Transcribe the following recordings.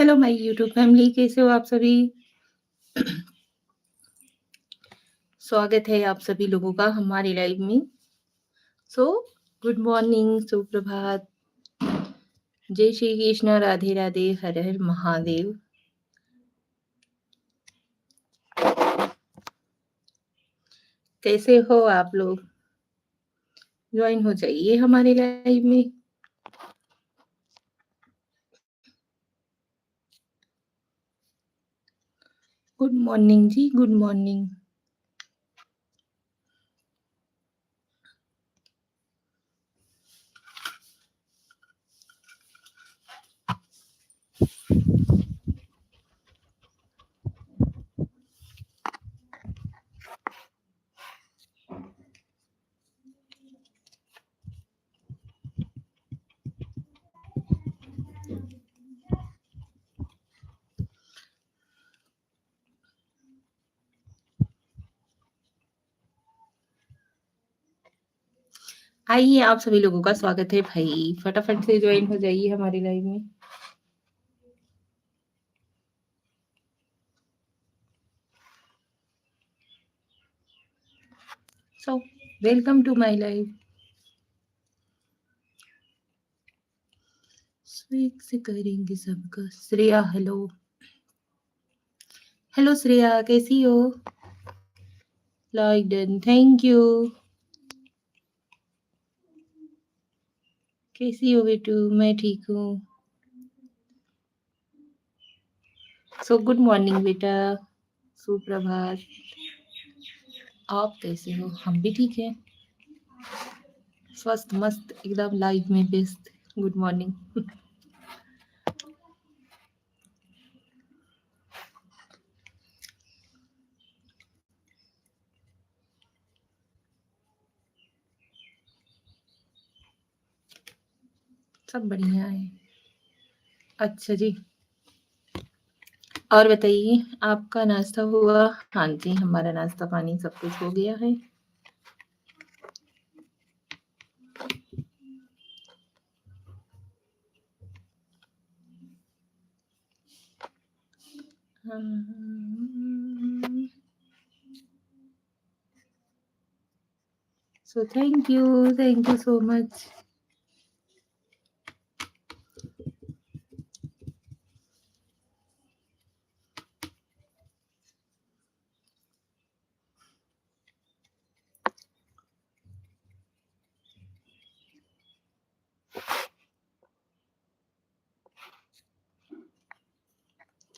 Hello my YouTube family, कैसे हो आप सभी? स्वागत है आप सभी लोगों का हमारी लाइव में। सो गुड मॉर्निंग, सुप्रभात, जय श्री कृष्ण, राधे राधे, हर हर महादेव। कैसे हो आप लोग? ज्वाइन हो जाइए हमारे लाइव में। गुड मॉर्निंग जी, गुड मॉर्निंग। आइए, आप सभी लोगों का स्वागत है भाई। फटाफट से ज्वाइन हो जाइए हमारे लाइव में। So welcome to my live. Sweet से करेंगे सबका। श्रेया, हेलो हेलो श्रेया, कैसी हो? Like done, thank you. कैसी हो बेटू? मैं ठीक हूँ। सो गुड मॉर्निंग बेटा, सुप्रभात। आप कैसे हो? हम भी ठीक हैं, स्वस्थ मस्त एकदम, लाइफ में व्यस्त। Good morning. सब बढ़िया है। अच्छा जी, और बताइए, आपका नाश्ता हुआ? हाँ जी, हमारा नाश्ता पानी सब कुछ हो गया है। So thank you so much.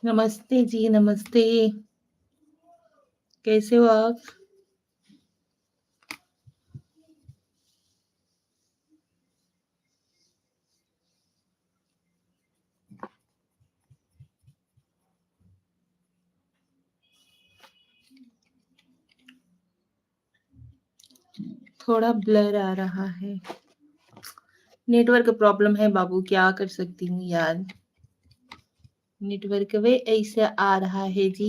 नमस्ते जी, नमस्ते। कैसे हो आप? थोड़ा ब्लर आ रहा है। नेटवर्क प्रॉब्लम है बाबू, क्या कर सकती हूँ यार। नेटवर्क वे ऐसे आ रहा है जी,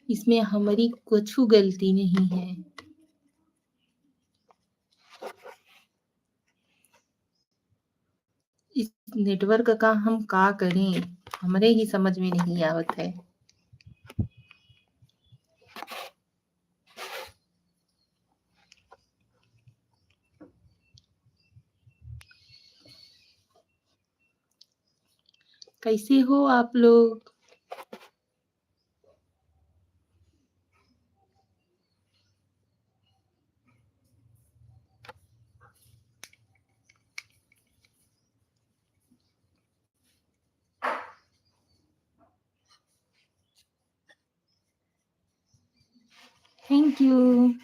इसमें हमारी कुछ गलती नहीं है। इस नेटवर्क का हम का करें, हमरे ही समझ में नहीं आवत है। कैसे हो आप लोग? Thank you.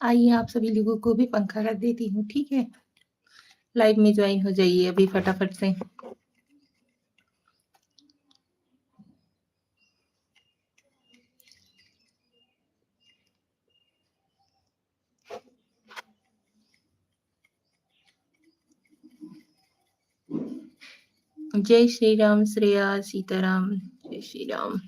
आइए, आप सभी लोगों को भी पंखा कर देती हूँ, ठीक है? लाइव में ज्वाइन हो जाइए अभी फटाफट से। जय श्री राम, श्रेया, सीताराम, जय श्री राम।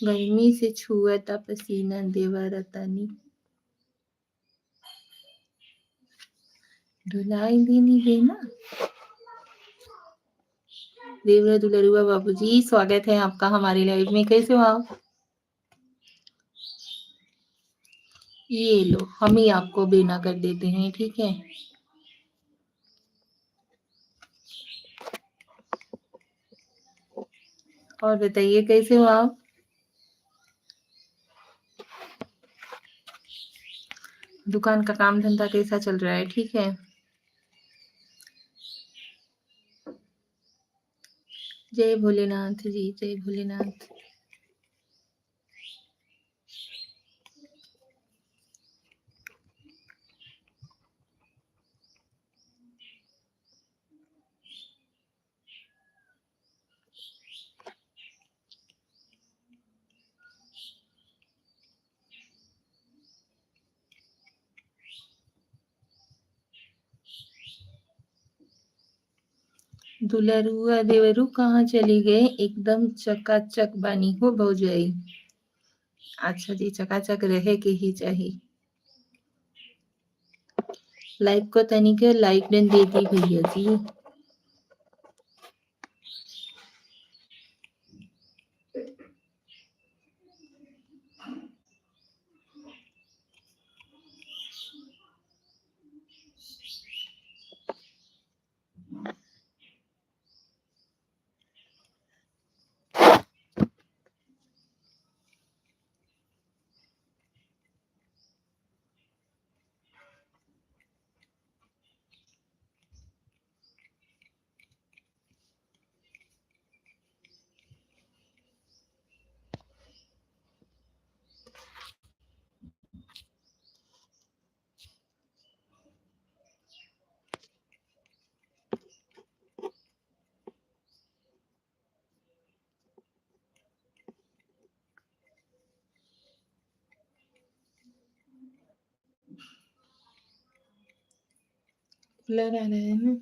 गर्मी से छुअता पसीना देवरतानी धुलाई देनी देना। देवरा दुलरुआ बाबूजी, स्वागत है आपका हमारी लाइव में। कैसे हो आप? ये लो, हम ही आपको बेना कर देते हैं, ठीक है। और बताइए कैसे हो आप? दुकान का काम धंधा कैसा चल रहा है? ठीक है। जय भोलेनाथ जी, जय भोलेनाथ। दुलरुआ देवरू कहाँ चली गए? एकदम चकाचक बानी हो भौजाई। अच्छा जी, चकाचक रहे के ही चाहिए। लाइक को तनिक लाइक डन दे दी भैया जी। ब्लर आ रहा है ना,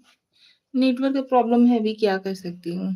नेटवर्क का प्रॉब्लम है, अभी क्या कर सकती हूँ।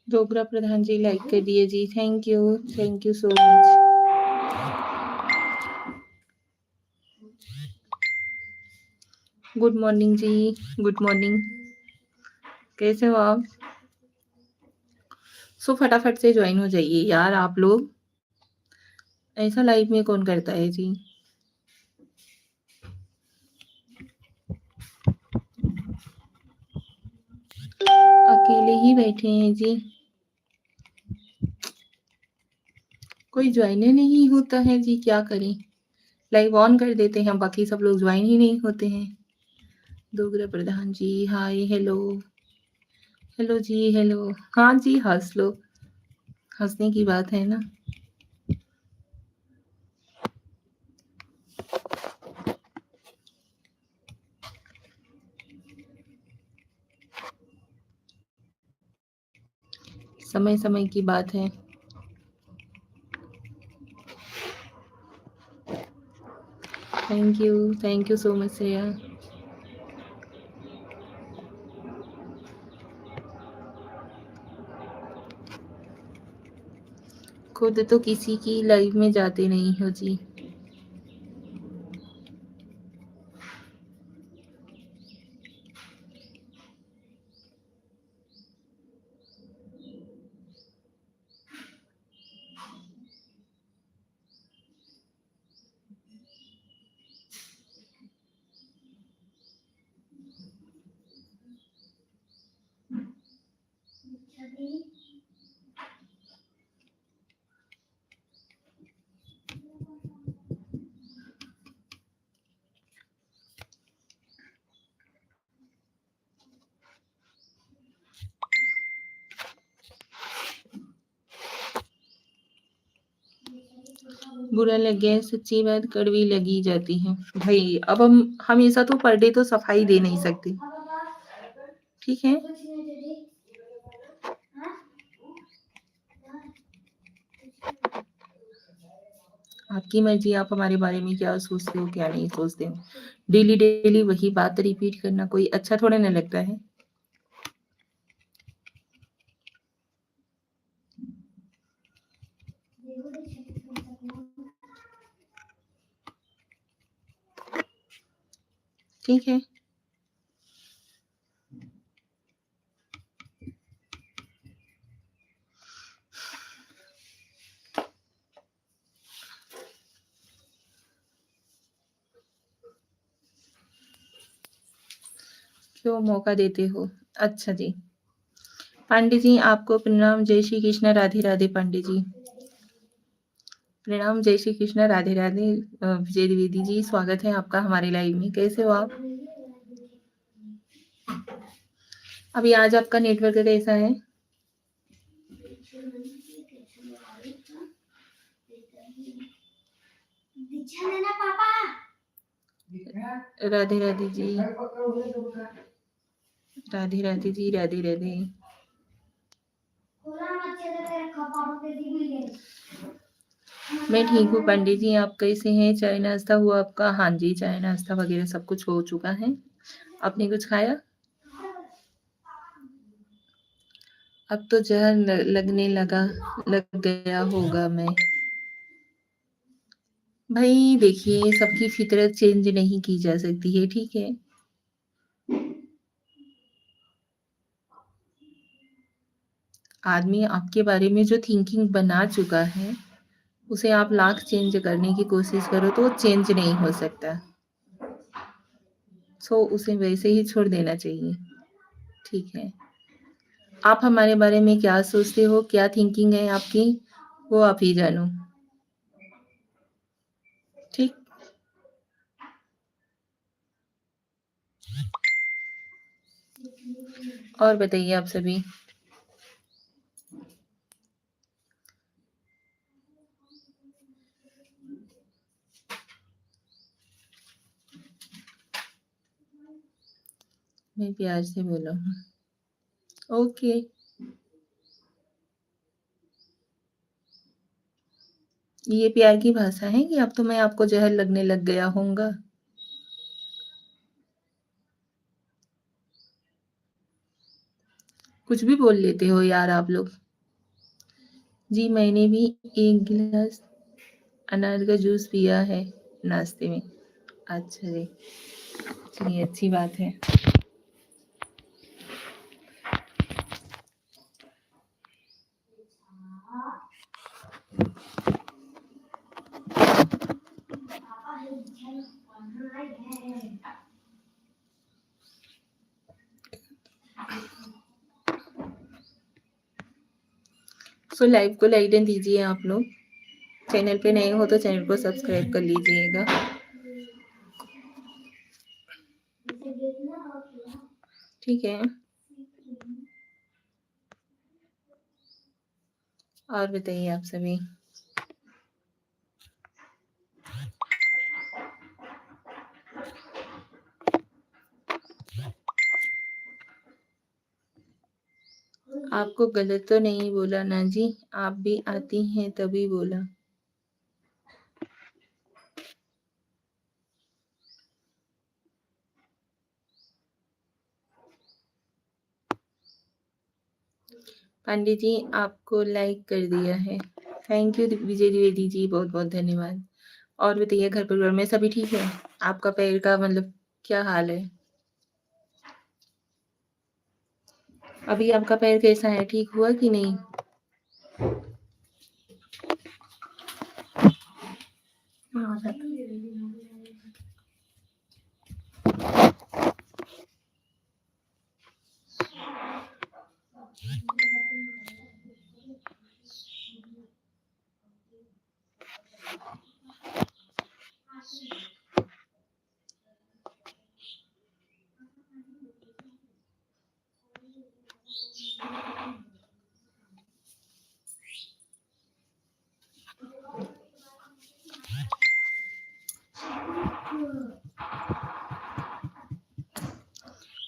डोगरा प्रधान जी लाइक कर दिए जी, thank you so much. Good morning जी, गुड मॉर्निंग, कैसे हो आप? सो फटाफट से ज्वाइन हो जाइए यार आप लोग, ऐसा लाइव में कौन करता है जी। अकेले ही बैठे हैं जी, कोई ज्वाइन नहीं होता है जी, क्या करें। लाइव ऑन कर देते हैं, बाकी सब लोग ज्वाइन ही नहीं होते हैं। डोगरा प्रधान जी हाय, हेलो हेलो जी, हेलो। हाँ जी, हंस लो, हंसने की बात है ना। समय समय की बात है। Thank you so much Shreya. खुद तो किसी की लाइफ में जाते नहीं हो जी। बुरा लग गया, सच्ची बात कड़वी लगी जाती है। भाई अब हम हमेशा तो पर डे तो सफाई दे नहीं सकते, ठीक है। आपकी मर्जी, आप हमारे बारे में क्या सोचते हो क्या नहीं सोचते हो। डेली डेली वही बात रिपीट करना कोई अच्छा थोड़ा ना लगता है। ठीक है। क्यों मौका देते हो। अच्छा जी। पांडे जी आपको प्रणाम, जय श्री कृष्ण, राधे राधे। पांडे जी प्रणाम, जय श्री कृष्ण, राधे राधे। विजय द्विवेदी जी स्वागत है आपका हमारे लाइव में। कैसे हो आप। अभी आज आपका नेटवर्क कैसा है। राधे राधे जी, राधे राधे जी, राधे राधे। मैं ठीक हूँ पंडित जी, आप कैसे हैं। चाय नाश्ता हुआ आपका। हाँ जी, चाय नाश्ता वगैरह सब कुछ हो चुका है। आपने कुछ खाया। अब तो जहर लगने लग गया होगा। मैं भाई देखिए, सबकी फितरत चेंज नहीं की जा सकती है, ठीक है। आदमी आपके बारे में जो थिंकिंग बना चुका है, उसे आप लाख चेंज करने की कोशिश करो तो वो चेंज नहीं हो सकता। सो उसे वैसे ही छोड़ देना चाहिए, ठीक है। आप हमारे बारे में क्या सोचते हो, क्या थिंकिंग है आपकी, वो आप ही जानो, ठीक। और बताइए आप सभी। मैं प्यार से बोला हूँ। ओके। ये प्यार की भाषा है कि अब तो मैं आपको जहर लगने लग गया होऊंगा। कुछ भी बोल लेते हो यार आप लोग। जी मैंने भी एक गिलास अनार का जूस पिया है नाश्ते में। अच्छा जी, चलिए अच्छी बात है। सो लाइव को लाइक दीजिए आप लोग। चैनल पे नए हो तो चैनल को सब्सक्राइब कर लीजिएगा, ठीक है। और बताइए आप सभी। आपको गलत तो नहीं बोला ना जी, आप भी आती हैं तभी बोला। पांडे जी आपको लाइक कर दिया है। थैंक यू विजय द्विवेदी जी, बहुत बहुत धन्यवाद। और बताइए घर परिवार में सभी ठीक है? आपका पैर का मतलब क्या हाल है? अभी आपका पैर कैसा है, ठीक हुआ कि नहीं?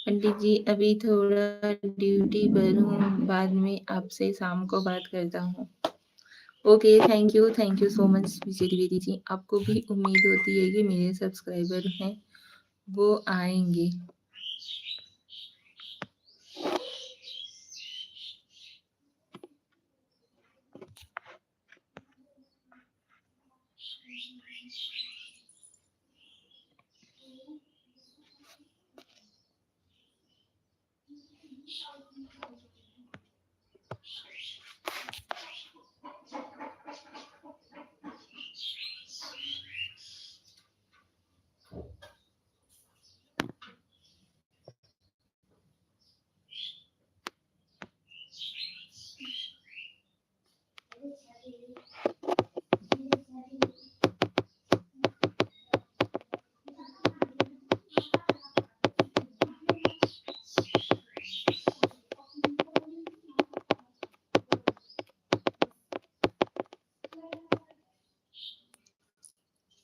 पंडित जी अभी थोड़ा ड्यूटी पर हूँ, बाद में आपसे शाम को बात करता हूँ। Okay, thank you so much Vijay Dwivedi ji. आपको भी उम्मीद होती है कि मेरे सब्सक्राइबर हैं वो आएंगे।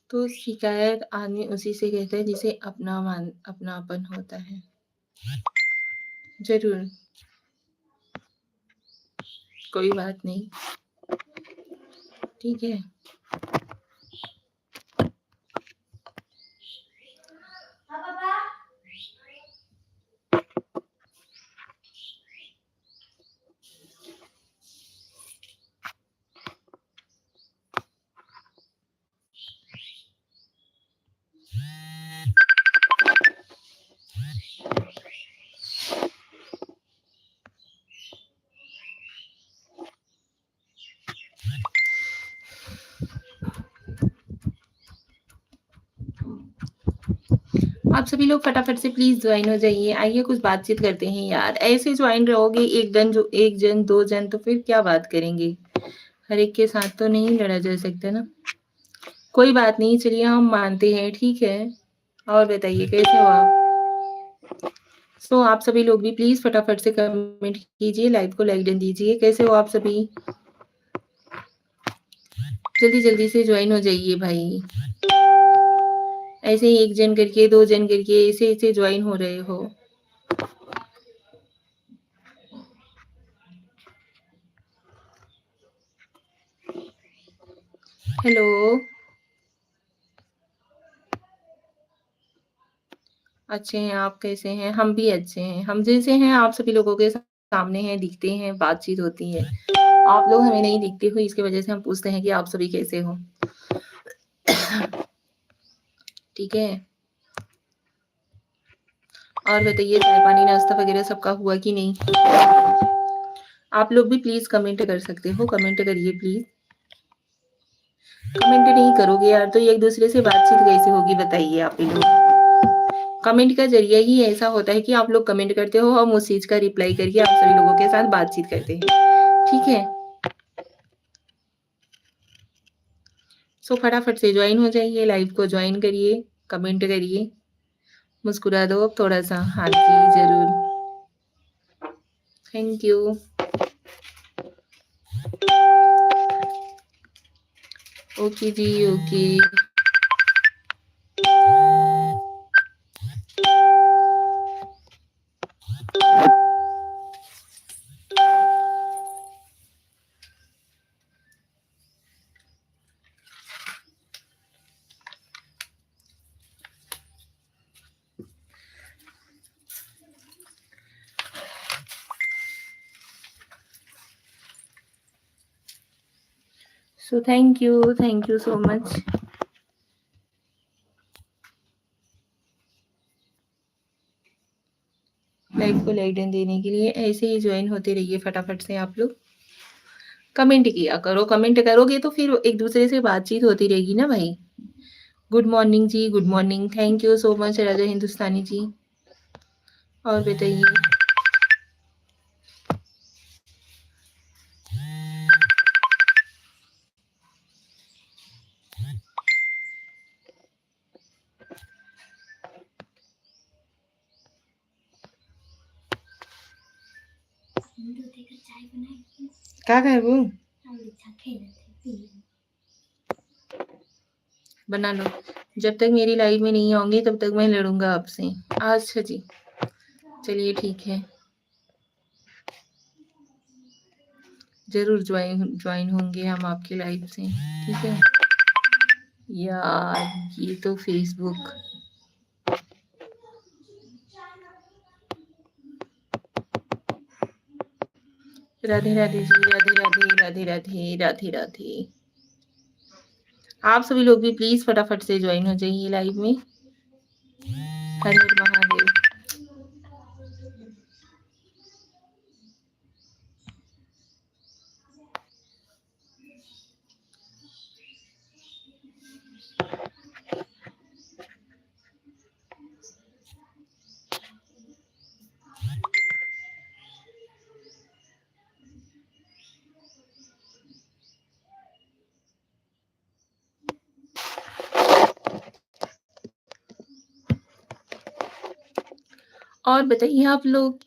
तो शिकायत आदमी उसी से कहता है जिसे अपनापन होता है। जरूर, कोई बात नहीं, ठीक है। आप सभी लोग फटाफट से प्लीज ज्वाइन हो जाइए। आइए कुछ बातचीत करते हैं यार। ऐसे ज्वाइन रहोगे एक जन दो जन तो फिर क्या बात करेंगे? हर एक के साथ तो नहीं लड़ा जा सकता ना। कोई बात नहीं, चलिए हम मानते हैं, ठीक है। और बताइए कैसे हो आप? आप सभी लोग भी प्लीज फटाफट से कमेंट कीजिए, लाइव को लाइक डन दीजिए। कैसे हो आप सभी? जल्दी जल्दी से ज्वाइन हो जाइए भाई। ऐसे ही एक जन करके दो जन करके ऐसे ऐसे ज्वाइन हो रहे हो। हेलो, अच्छे हैं आप, कैसे हैं? हम भी अच्छे हैं। हम जैसे हैं आप सभी लोगों के सामने हैं, दिखते हैं, बातचीत होती है। आप लोग हमें नहीं दिखते हो, इसकी वजह से हम पूछते हैं कि आप सभी कैसे हो। ठीक है। और बताइए चाय पानी नाश्ता वगैरह सबका हुआ कि नहीं? आप लोग भी प्लीज कमेंट कर सकते हो, कमेंट करिए प्लीज। कमेंट नहीं करोगे यार तो एक दूसरे से बातचीत कैसे होगी बताइए आप ही लोग। कमेंट का जरिया ही ऐसा होता है कि आप लोग कमेंट करते हो, हम उस चीज का रिप्लाई करके आप सभी लोगों के साथ बातचीत करते हैं, ठीक है। फटाफट से ज्वाइन हो जाइए, लाइव को ज्वाइन करिए, कमेंट करिए, मुस्कुरा दो थोड़ा सा। हाँ जी जरूर, थैंक यू। ओके जी, okay. So thank you so much. Live को लाइक देने के लिए ऐसे ही ज्वाइन होते रहिए फटाफट से आप लोग। कमेंट किया करो, कमेंट करोगे तो फिर एक दूसरे से बातचीत होती रहेगी ना भाई। गुड मॉर्निंग जी, good morning. Thank you so much Raja Hindustani ji. और बताइए। क्या है वो? बना लो। जब तक मेरी लाइव में नहीं आऊंगी तब तक मैं लड़ूंगा आपसे। अच्छा जी, चलिए ठीक है, जरूर ज्वाइन होंगे हम आपके लाइव से, ठीक है। यार ये तो फेसबुक। राधे राधे जी, राधे राधे, राधे राधे, राधे राधे। आप सभी लोग भी प्लीज फटाफट से ज्वाइन हो जाइए लाइव में। हर हर महादेव। और बताइए आप लोग।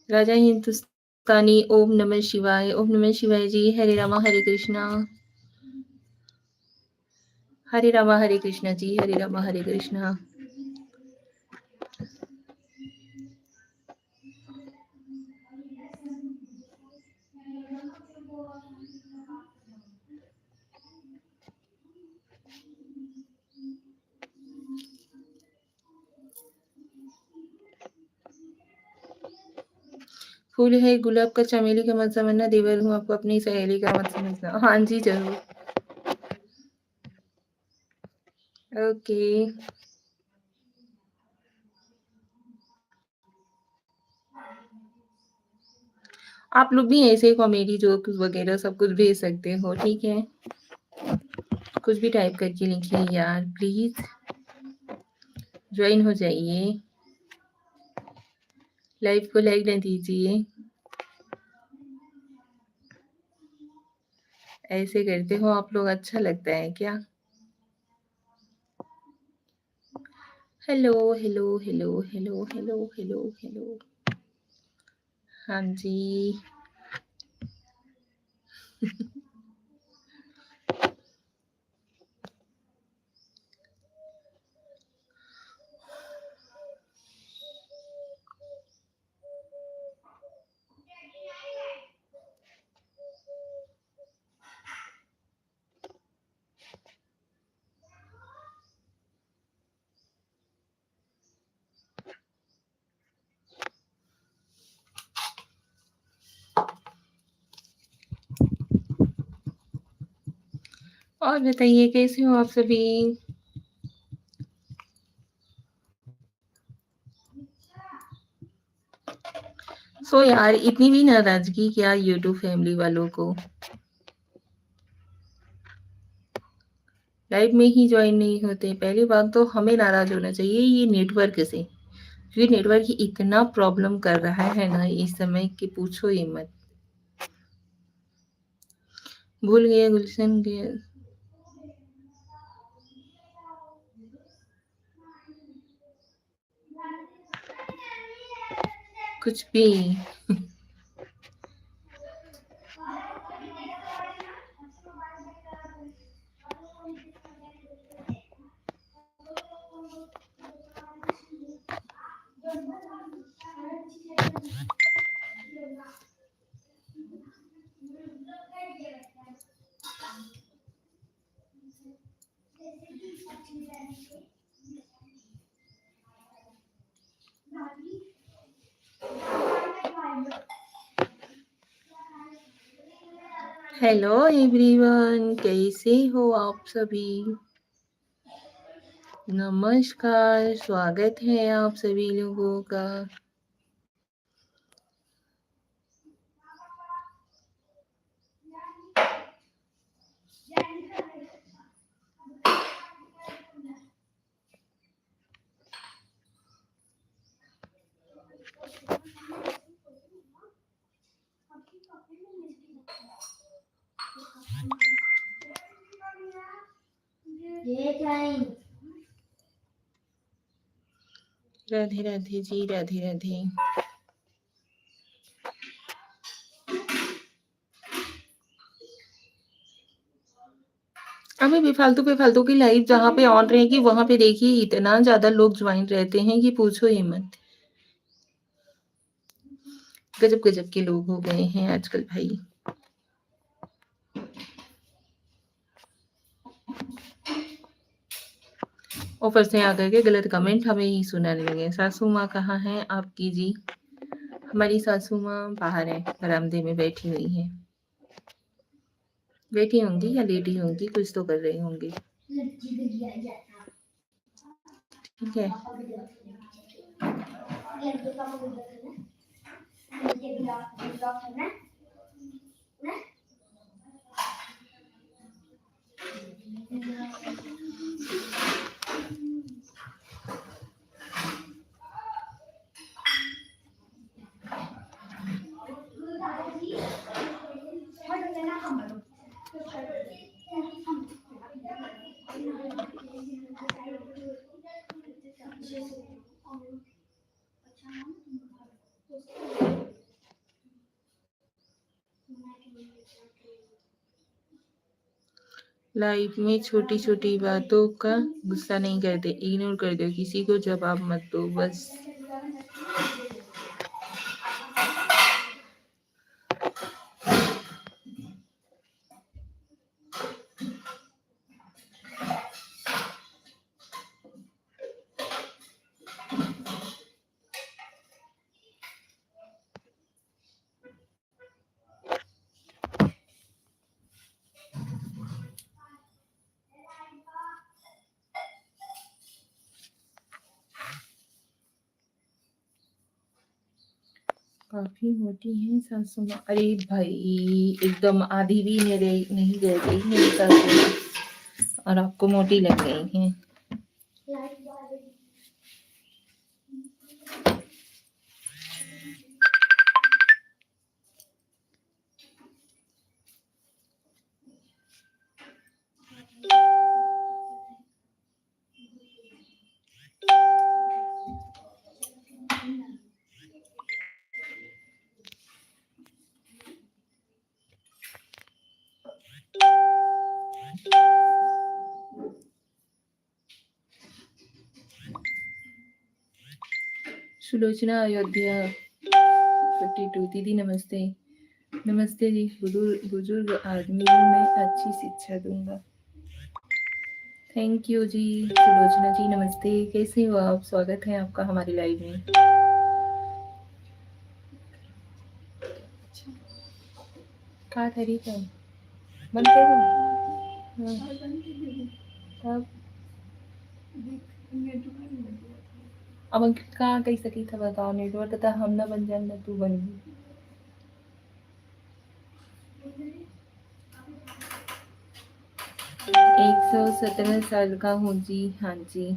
राजा हिंदुस्तानी, ओम नमः शिवाय, ओम नमः शिवाय जी। हरे रामा हरे कृष्णा, हरे रामा हरे कृष्णा जी, हरे रामा हरे कृष्णा। फूल है गुलाब का, चमेली का मत समझना, देवर हूँ आपको अपनी सहेली का मत समझना। हाँ जी जरूर, ओके। आप लोग भी ऐसे कॉमेडी जोक वगैरह सब कुछ भेज सकते हो, ठीक है। कुछ भी टाइप करके लिखिए यार प्लीज, ज्वाइन हो जाइए। लाइव को लाइक न दीजिए, ऐसे करते हो आप लोग, अच्छा लगता है क्या? Hello hello hello hello hello hello hello. हाँ जी। और बताइए कैसे हो आप सभी? सो यार इतनी भी नाराजगी क्या यूट्यूब फैमिली वालों को? लाइव में ही ज्वाइन नहीं होते। पहली बात तो हमें नाराज होना चाहिए ये नेटवर्क से, क्योंकि नेटवर्क इतना प्रॉब्लम कर रहा है ना इस समय कि पूछो ही मत। भूल गए गुलशन के कुछ भी। हेलो एवरीवन, कैसे हो आप सभी? नमस्कार, स्वागत है आप सभी लोगों का। राधे राधे जी, राधे राधे। अभी भी फालतू पे फालतू की लाइव जहाँ पे ऑन रहेगी वहां पे देखिए इतना ज्यादा लोग ज्वाइन रहते हैं कि पूछो ही मत। गजब गजब के लोग हो गए हैं आजकल भाई। ऊपर से आकर के गलत कमेंट हमें ही सुनाने लगे। सासू माँ कहाँ है आपकी जी? हमारी सासू माँ बाहर है, बरामदे में बैठी हुई है। बैठी होंगी या लेटी होंगी, कुछ तो कर रही होंगी। ठीक है। लाइफ में छोटी छोटी बातों का गुस्सा नहीं करते, इग्नोर कर दो, किसी को जवाब मत दो बस। काफी मोटी है सासू माँ। अरे भाई एकदम आधी भी नहीं रह गई मेरी सासू माँ और आपको मोटी लग गई है। सुलोचना अयोध्या 52 दीदी नमस्ते। नमस्ते जी। बुजुर्ग आदमी हूँ मैं, अच्छी शिक्षा दूंगा। थैंक यू जी। सुलोचना जी नमस्ते, कैसे हो आप? स्वागत है आपका हमारी लाइव में। का तरीका बंद कर दो। तब अब कहाँ कही सकी था बताओ? नेटवर्क था, हम ना बन जाए ना तू बन गई। 117 साल का हूँ जी। हाँ जी।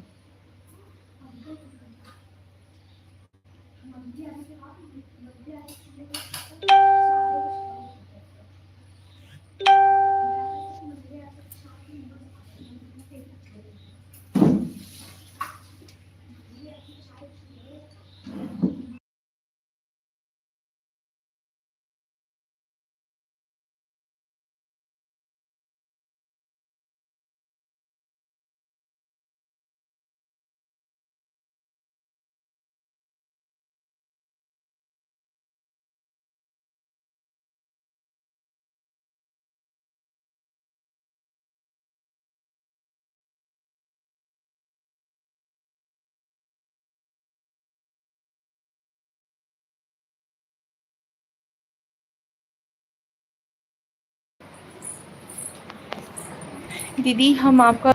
दीदी हम आपका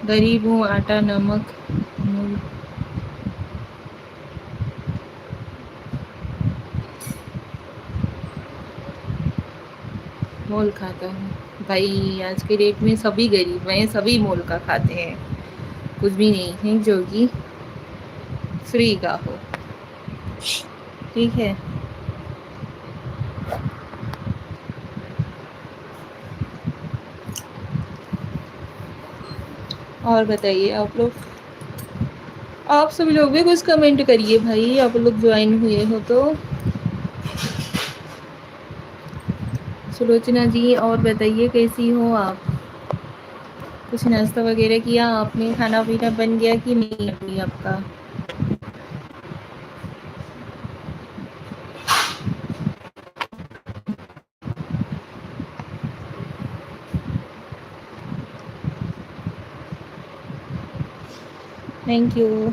गरीब हूँ, आटा नमक मूल मोल खाता हूँ। भाई आज के डेट में सभी गरीब हैं, सभी मोल का खाते हैं, कुछ भी नहीं है जो कि फ्री का हो। ठीक है, और बताइए आप लोग, आप सभी लोग भी कुछ कमेंट करिए भाई, आप लोग ज्वाइन हुए हो तो। सुलोचना जी और बताइए कैसी हो आप? कुछ नाश्ता वगैरह किया आपने? खाना पीना बन गया कि नहीं अभी आपका? Thank you.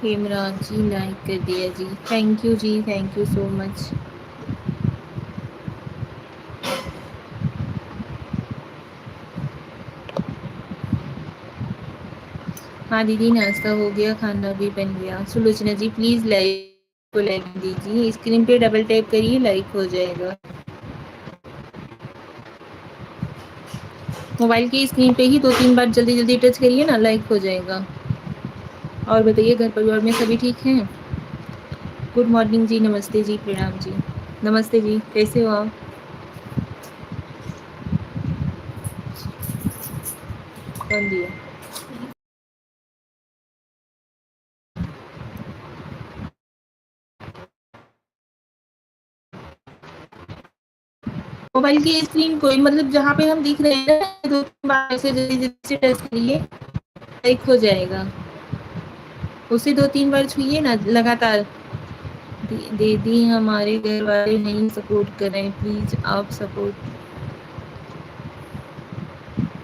Hemraj ji like कर दिया जी, थैंक यू जी, थैंक यू सो मच। हाँ दीदी नाश्ता हो गया, खाना भी बन गया। सुलोचना जी प्लीज़ लाइक को लाइक दीजिए, स्क्रीन पे डबल टैप करिए, लाइक हो जाएगा। मोबाइल की स्क्रीन पे ही 2-3 बार जल्दी जल्दी टच करिए ना, लाइक हो जाएगा। और बताइए घर परिवार में सभी ठीक हैं? गुड मॉर्निंग जी, नमस्ते जी, प्रणाम जी। नमस्ते जी, कैसे हो आप? कौन दिया? मोबाइल की स्क्रीन कोई मतलब जहाँ पे हम दिख रहे हैं 2-3 बार ऐसे जल्दी जल्दी से टच करिए, लाइक हो जाएगा। उसे 2-3 बार छूइए ना लगातार। दीदी हमारे घर वाले नहीं सपोर्ट कर रहे हैं, प्लीज़ आप सपोर्ट।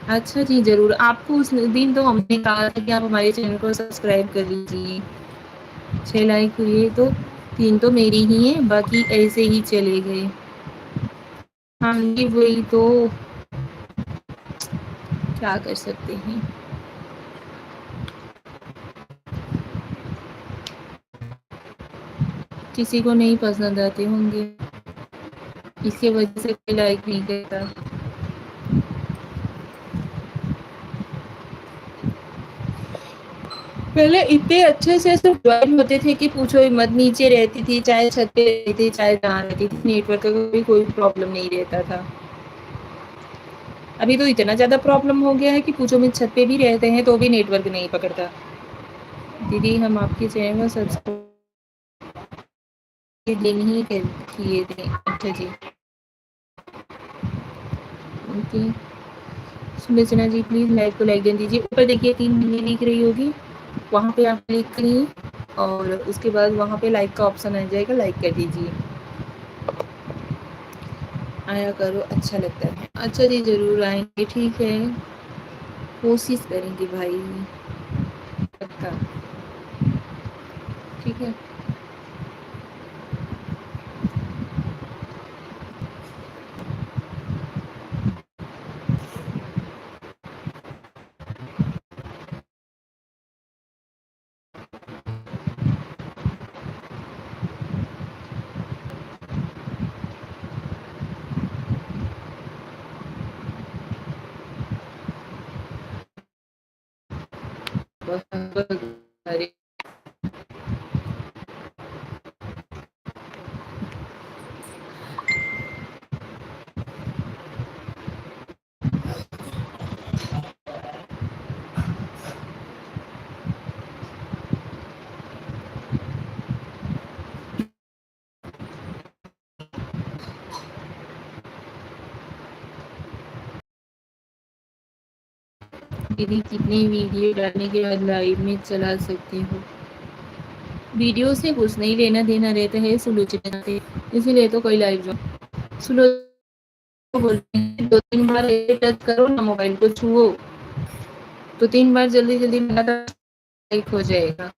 अच्छा जी ज़रूर, आपको उस दिन तो हमने कहा था कि आप हमारे चैनल को सब्सक्राइब कर लीजिए। 6 लाइक हुए तो 3 तो मेरी ही हैं, बाकी ऐसे ही चले गए। हाँ जी वही तो, क्या कर सकते हैं। किसी को नहीं पसंद आते होंगे, इसकी वजह से कोई लाइक नहीं करता। पहले इतने अच्छे से सब ज्वाइन होते थे कि पूछो ही मत, नीचे रहती थी चाहे छत पे रहती थी चाहे जहाँ रहती थी, नेटवर्क का कोई प्रॉब्लम नहीं रहता था। अभी तो इतना ज़्यादा प्रॉब्लम हो गया है कि पूछो मत, छत पे भी रहते हैं तो भी नेटवर्क नहीं पकड़ता। दीदी हम आपके चैनल सब्सक्राइब दिन ही किए थे। अच्छा जी, okay. Sulochana ji please like को लाइक कर दीजिए। ऊपर देखिए 3 लिंकें दिख रही होगी, वहाँ पे आप क्लिक करिए और उसके बाद वहाँ पे लाइक का ऑप्शन आ जाएगा, लाइक कर दीजिए। आया करो, अच्छा लगता है। अच्छा जी ज़रूर आएंगे, ठीक है, कोशिश करेंगे भाई, पक्का। ठीक है, अरे दीदी कितनी वीडियो डालने के बाद लाइव में चला सकते हो? वीडियो से कुछ नहीं लेना देना रहता है सुलोचना से, इसीलिए तो कोई लाइव जो सुलोचना बोलते हैं 2-3 बार टच करो ना मोबाइल को छुओ तो 3 बार जल्दी जल्दी लाइक हो जाएगा।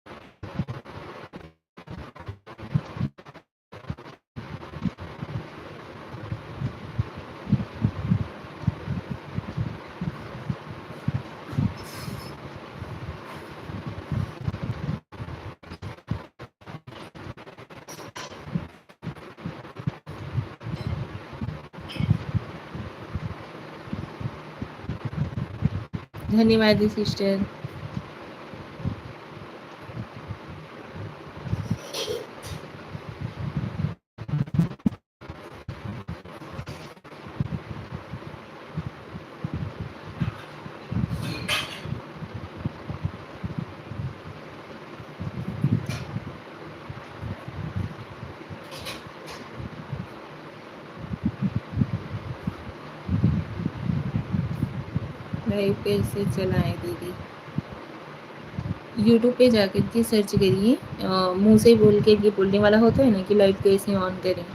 धन्यवाद सिस्टर। लाइव कैसे चलाएं दीदी? यूट्यूब पे जाकर के सर्च करिए, मुंह से बोल के ये बोलने वाला होता है ना कि लाइव कैसे ऑन करें,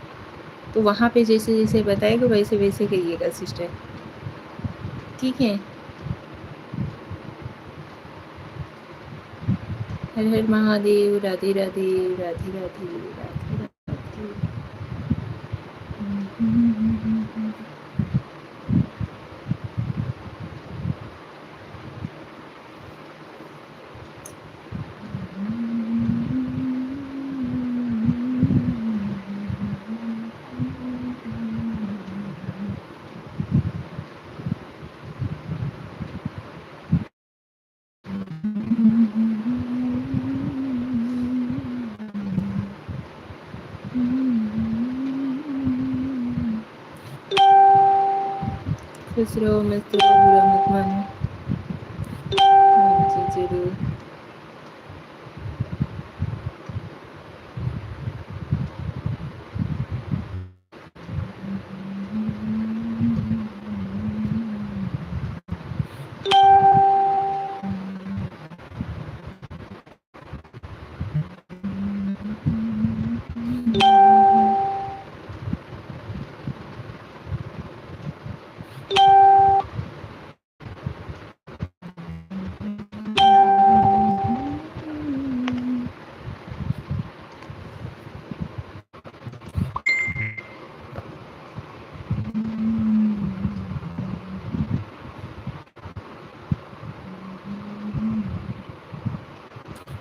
तो वहाँ पे जैसे जैसे बताएगा वैसे वैसे करिएगा सिस्टर, ठीक है। हर हर महादेव, राधे राधे, राधे राधे, राधे राधे। खुश रहो, मस्त रहो, बुरा मत मानो। हाँ जी जरूर।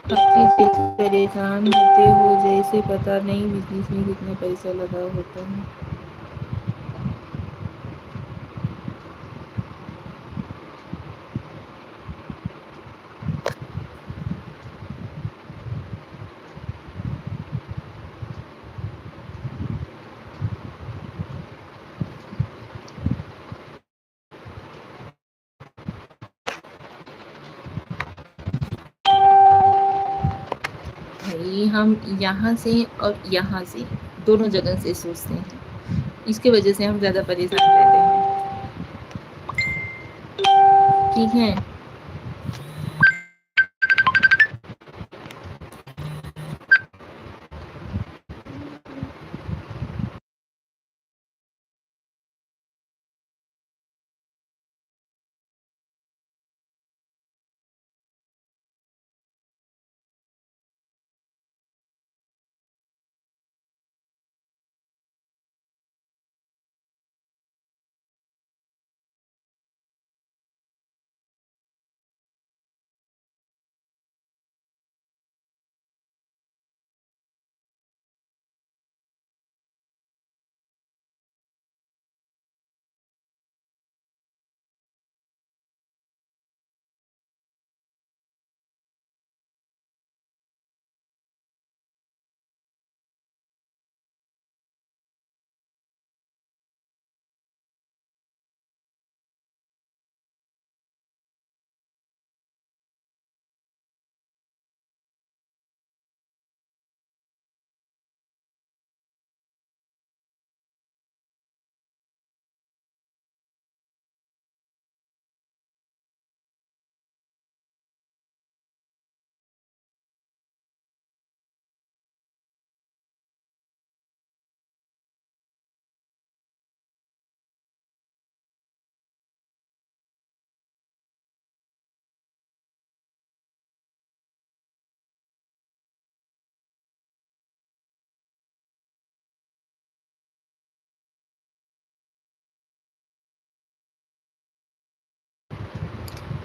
आप किस परेशान होते हो, जैसे पता नहीं बिजनेस में कितना पैसा लगा होता है। भाई हम यहाँ से और यहाँ से दोनों जगह से सोचते हैं, इसके वजह से हम ज़्यादा परेशान रहते हैं, ठीक है।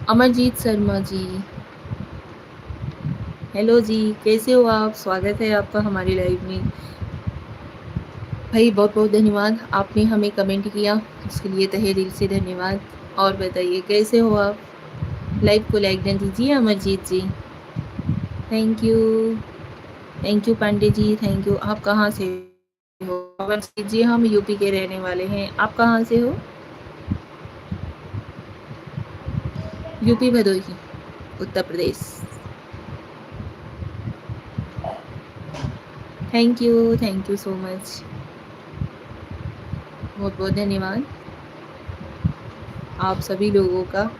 अमरजीत शर्मा जी, हेलो जी, कैसे हो आप? स्वागत है आपका हमारी लाइव में। भाई बहुत-बहुत धन्यवाद, आपने हमें कमेंट किया, उसके लिए तहे दिल से धन्यवाद। और बताइए कैसे हो आप? लाइव को लाइक डन दीजिए Amarjeet ji. Thank you Pandey ji, thank you. आप कहाँ से हो? अमरजीत जी, हम यूपी के रहने वाले हैं। आप कहाँ से हो? UP Bhadohi, Uttar Pradesh. Thank you so much. बहुत-बहुत धन्यवाद आप सभी लोगों का,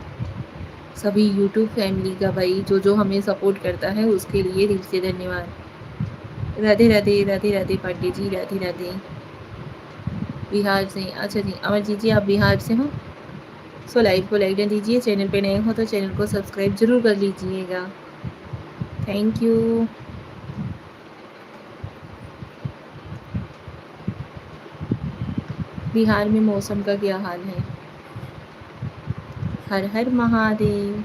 सभी यूट्यूब फैमिली का भाई, जो हमें सपोर्ट करता है उसके लिए दिल से धन्यवाद। राधे राधे, राधे राधे पांडे जी, राधे राधे। बिहार से, अच्छा जी, अमरजीत जी आप बिहार से हो? सो लाइव को लाइक कर दीजिए, चैनल पे नए हो तो चैनल को सब्सक्राइब जरूर कर लीजिएगा। Thank you. बिहार में मौसम का क्या हाल है? हर हर महादेव।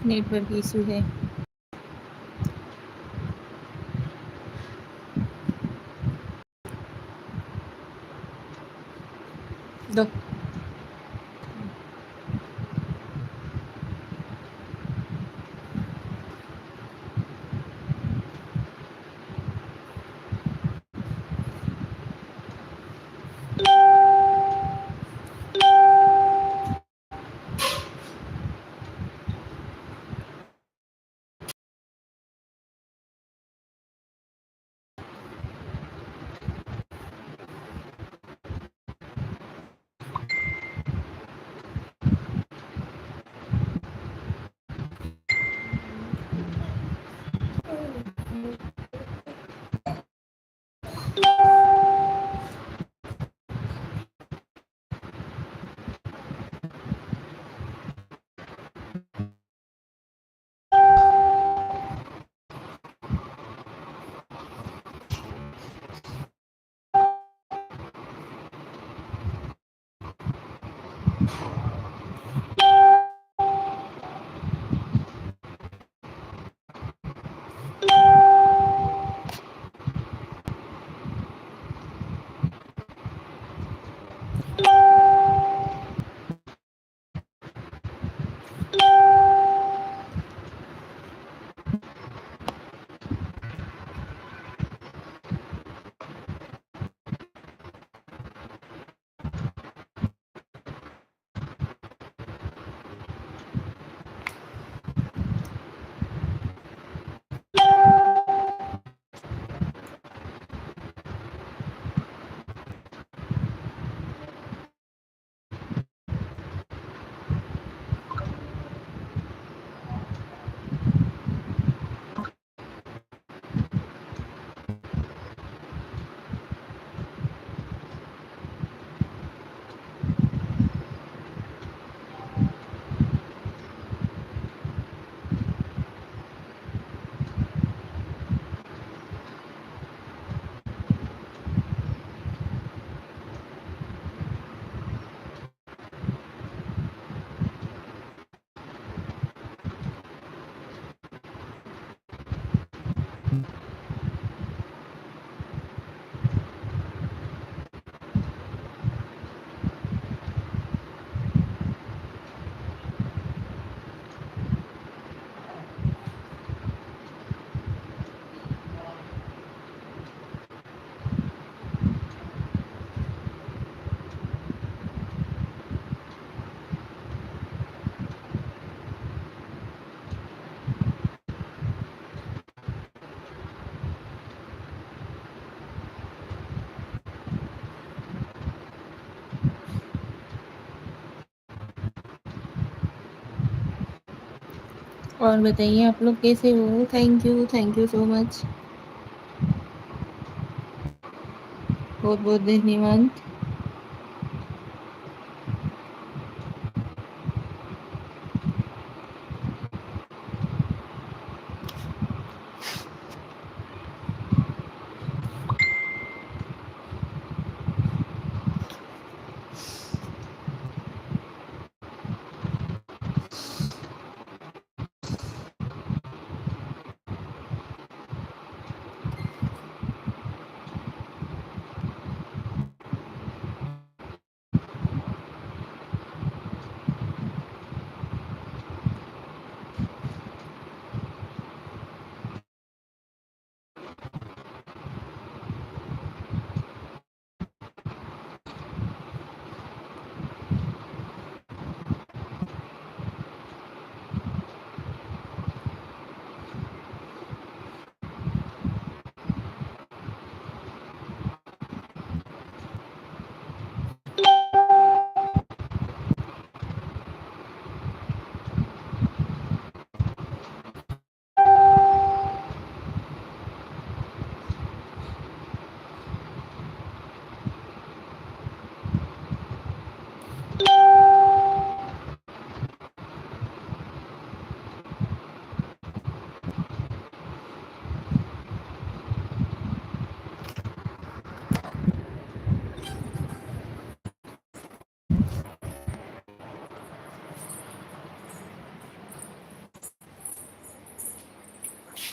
नेटवर्क इशू है। दो और बताइए आप लोग कैसे हो? Thank you so much. बहुत बहुत धन्यवाद।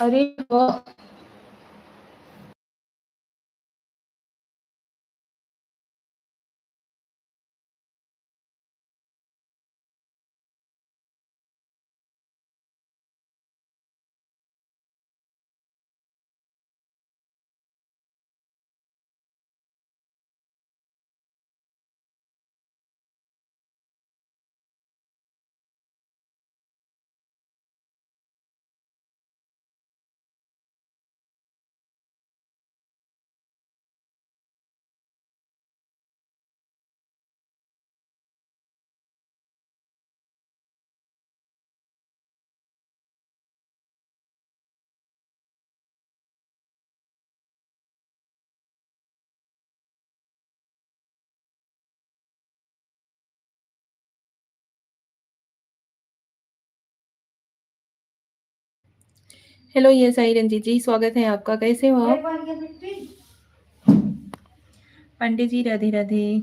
अरे वाह! हेलो यस आई रंजीत जी, स्वागत है आपका। कैसे हो आप? पंडित जी राधे राधे।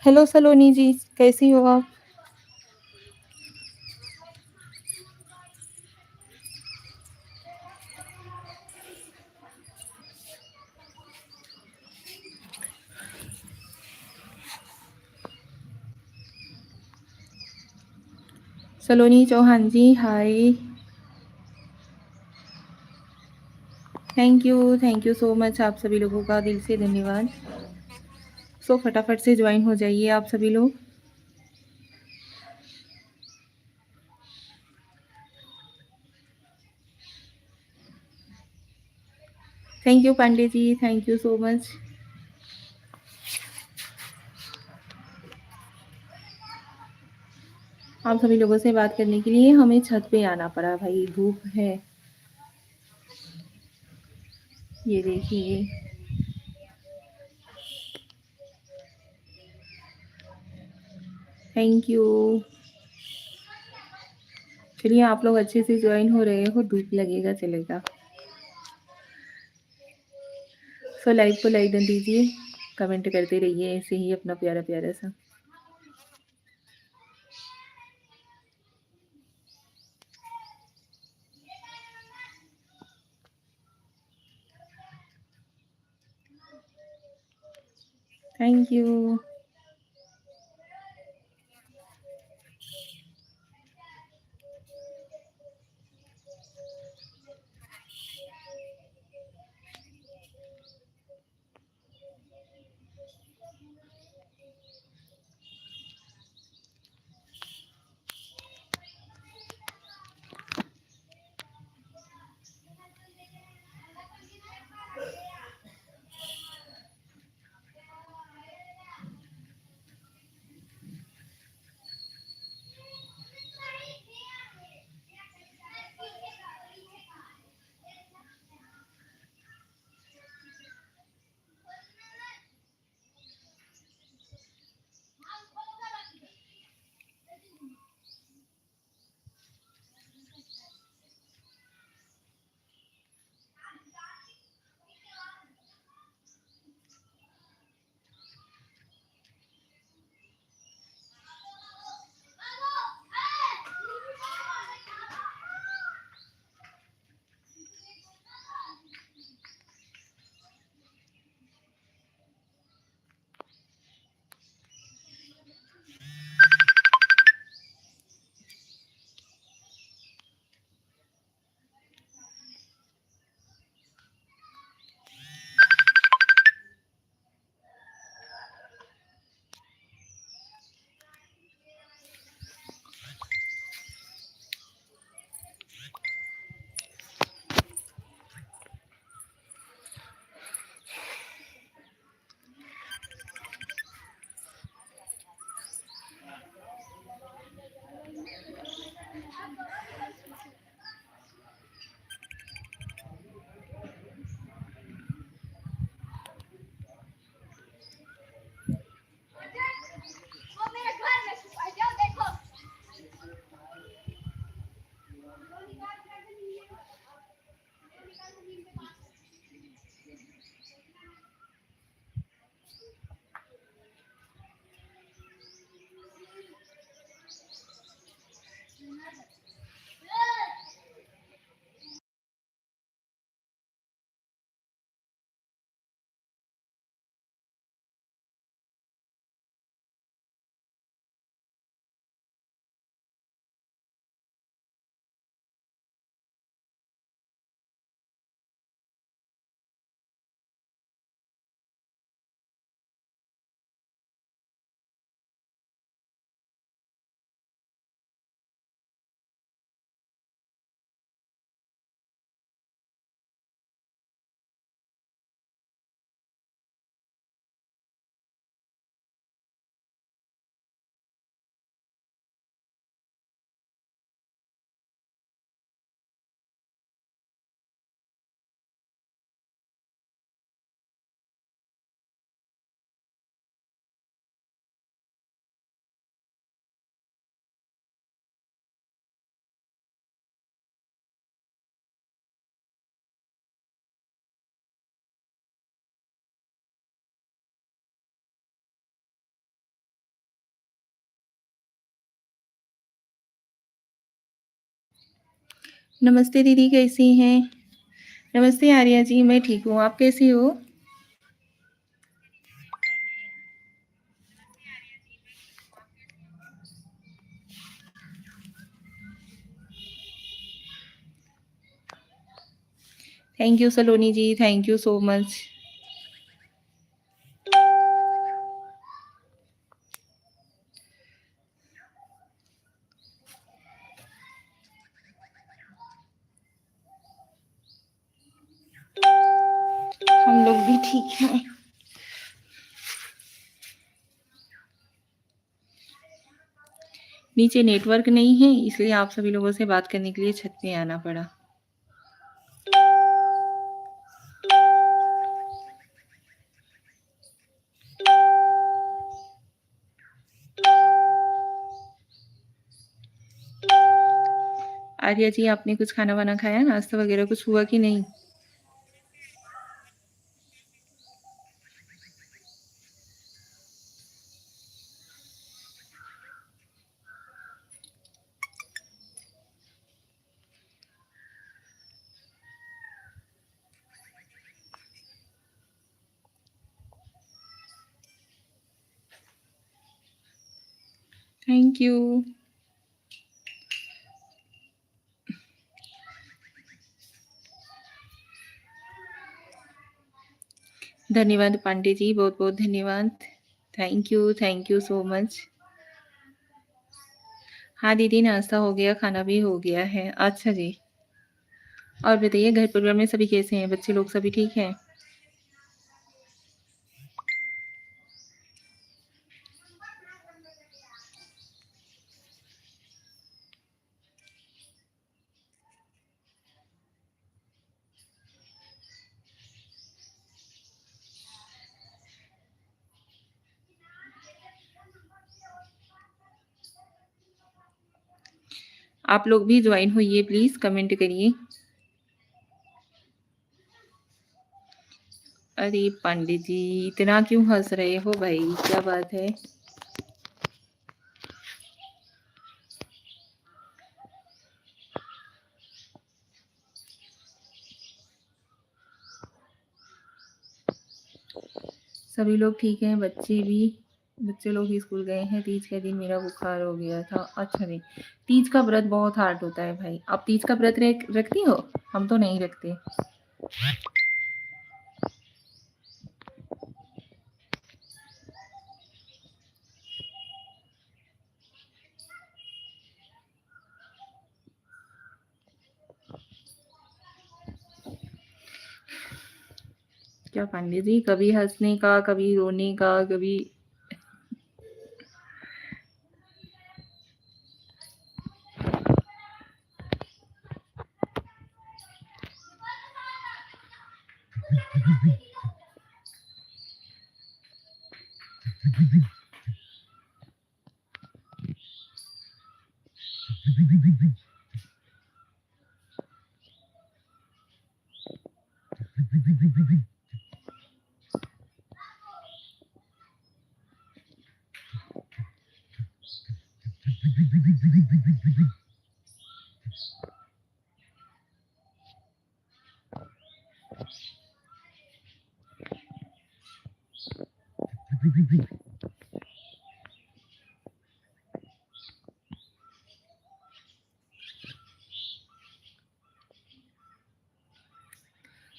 हेलो सलोनी जी, कैसी हो आप? सलोनी चौहान जी, हाय। थैंक यू सो मच आप सभी लोगों का दिल से धन्यवाद। सो फटाफट से ज्वाइन हो जाइए आप सभी लोग। Thank you Pandey ji, thank you so much. आप सभी लोगों से बात करने के लिए हमें छत पे आना पड़ा भाई, धूप है। ये देखिए। Thank you. चलिए आप लोग अच्छे से ज्वाइन हो रहे हो, धूप लगेगा चलेगा। सो लाइव को लाइक कर दीजिए, कमेंट करते रहिए ऐसे ही अपना प्यारा प्यारा सा। Thank you. नमस्ते दीदी, कैसी हैं? नमस्ते आर्या जी, मैं ठीक हूँ, आप कैसी हो? Thank you Saloni ji, thank you so much. हम लोग भी ठीक हैं। नीचे नेटवर्क नहीं है, इसलिए आप सभी लोगों से बात करने के लिए छत पे आना पड़ा। आर्या जी, आपने कुछ खाना-वाना खाया, नाश्ता वगैरह कुछ हुआ कि नहीं? Thank you. धन्यवाद पांडे जी, बहुत-बहुत धन्यवाद। Thank you so much. हाँ दीदी, नाश्ता हो गया, खाना भी हो गया है। अच्छा जी। और बताइए घर परिवार में सभी कैसे हैं? बच्चे लोग सभी ठीक हैं? आप लोग भी जॉइन होइए प्लीज़, कमेंट करिए। अरे पांडे जी, इतना क्यों हँस रहे हो भाई? क्या बात है? सभी लोग ठीक हैं, बच्चे भी। बच्चे लोग भी स्कूल गए हैं। तीज के दिन मेरा बुखार हो गया था। अच्छा जी। तीज का व्रत बहुत हार्ड होता है भाई। आप तीज का व्रत रखती हो? हम तो नहीं रखते। क्या पांडे जी, कभी हँसने का, कभी रोने का, कभी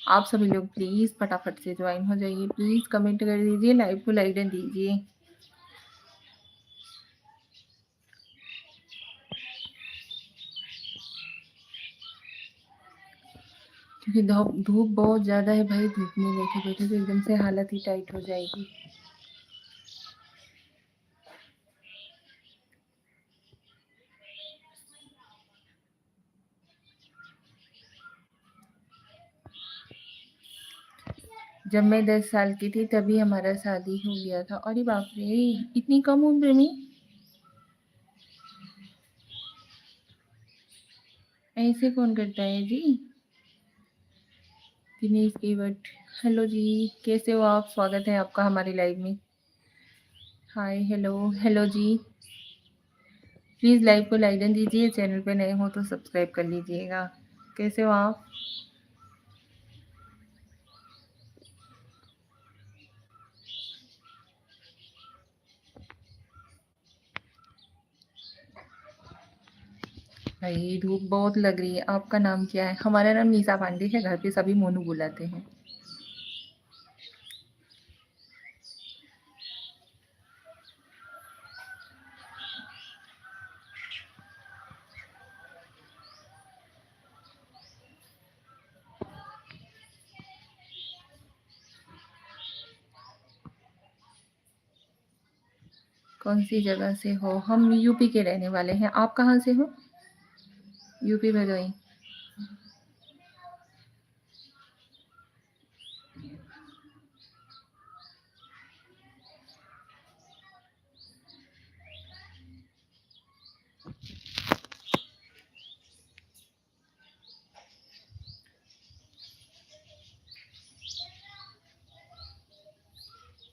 आप सभी लोग प्लीज़ फटाफट से ज्वाइन हो जाइए। प्लीज़ कमेंट कर दीजिए, लाइव को लाइक दीजिए। क्योंकि धूप बहुत ज़्यादा है भाई। धूप में बैठे-बैठे तो एकदम से हालत ही टाइट हो जाएगी। जब मैं 10 साल की थी तभी हमारा शादी हो गया था। अरे बाप रे! इतनी कम उम्र में? ऐसे कौन करता है जी? दिनेश केवट, हेलो जी, कैसे हो आप? स्वागत है आपका हमारी लाइव में। हाय, हेलो, हेलो जी। प्लीज़ लाइव को लाइक दीजिए, चैनल पे नए हो तो सब्सक्राइब कर लीजिएगा। कैसे हो आप? भाई धूप बहुत लग रही है। आपका नाम क्या है? हमारा नाम निशा पांडे है, घर पे सभी मोनू बुलाते हैं। कौन सी जगह से हो? हम यूपी के रहने वाले हैं। आप कहाँ से हो? यूपी भदोही।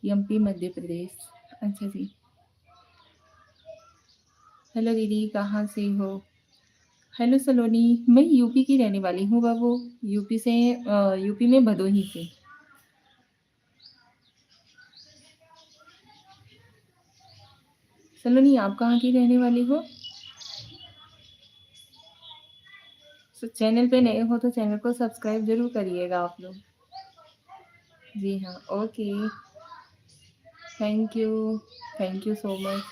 एमपी मध्य प्रदेश। अच्छा जी। हेलो दीदी, कहाँ से हो? हेलो सलोनी, मैं यूपी की रहने वाली हूँ बाबू। यूपी से यूपी में भदोही से। सलोनी, आप कहाँ की रहने वाली हो? चैनल पे नए हो तो चैनल को सब्सक्राइब ज़रूर करिएगा आप लोग। जी हाँ, okay. Thank you so much.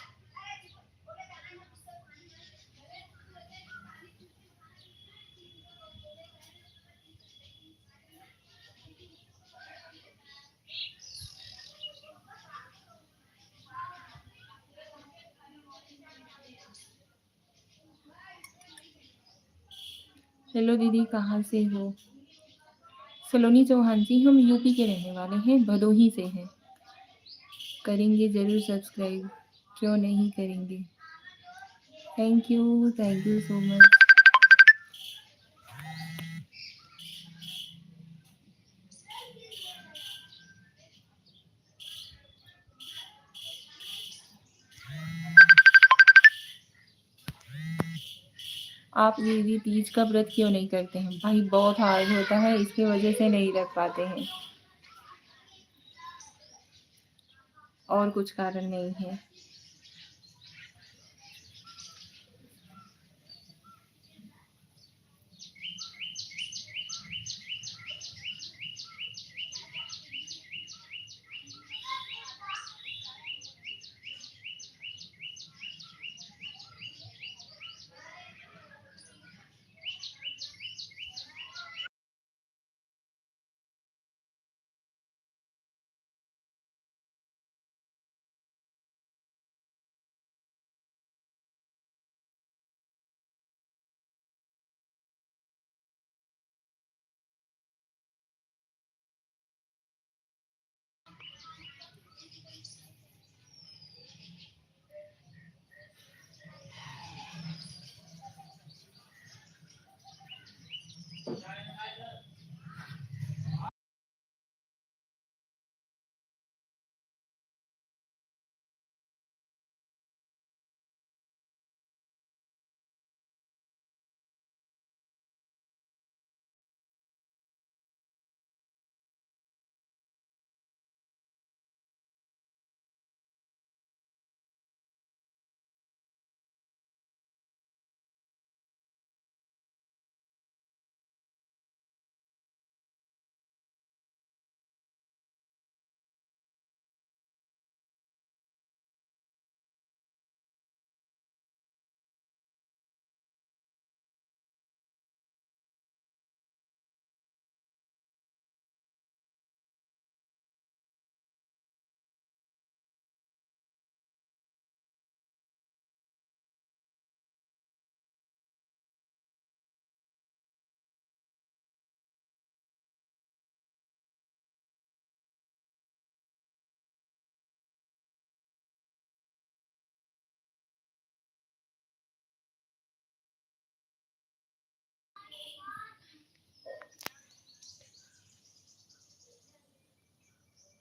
Hello दीदी, कहाँ से हो? सलोनी चौहान जी, हम यूपी के रहने वाले हैं, भदोही से हैं। करेंगे ज़रूर सब्सक्राइब, क्यों नहीं करेंगे। Thank you so much. आप दीदी तीज का व्रत क्यों नहीं करते हैं? भाई बहुत हार्ड होता है, इसकी वजह से नहीं रख पाते हैं, और कुछ कारण नहीं है।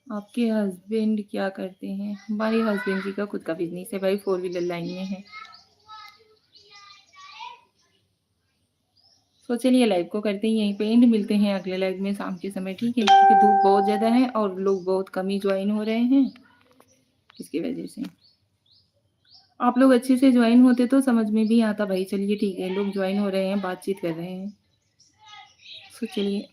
आपके हस्बैंड क्या करते हैं? हमारे हस्बैंड जी का खुद का बिजनेस है भाई, 4 व्हीलर लाइन में है। तो चलिए लाइव को करते ही यहीं पे एंड, मिलते हैं अगले लाइव में शाम के समय, ठीक है? क्योंकि धूप बहुत ज़्यादा है और लोग बहुत कम ही ज्वाइन हो रहे हैं, इसकी वजह से। आप लोग अच्छे से ज्वाइन होते तो समझ में भी आता भाई। चलिए ठीक है, लोग ज्वाइन हो रहे हैं, बातचीत कर रहे हैं, तो चलिए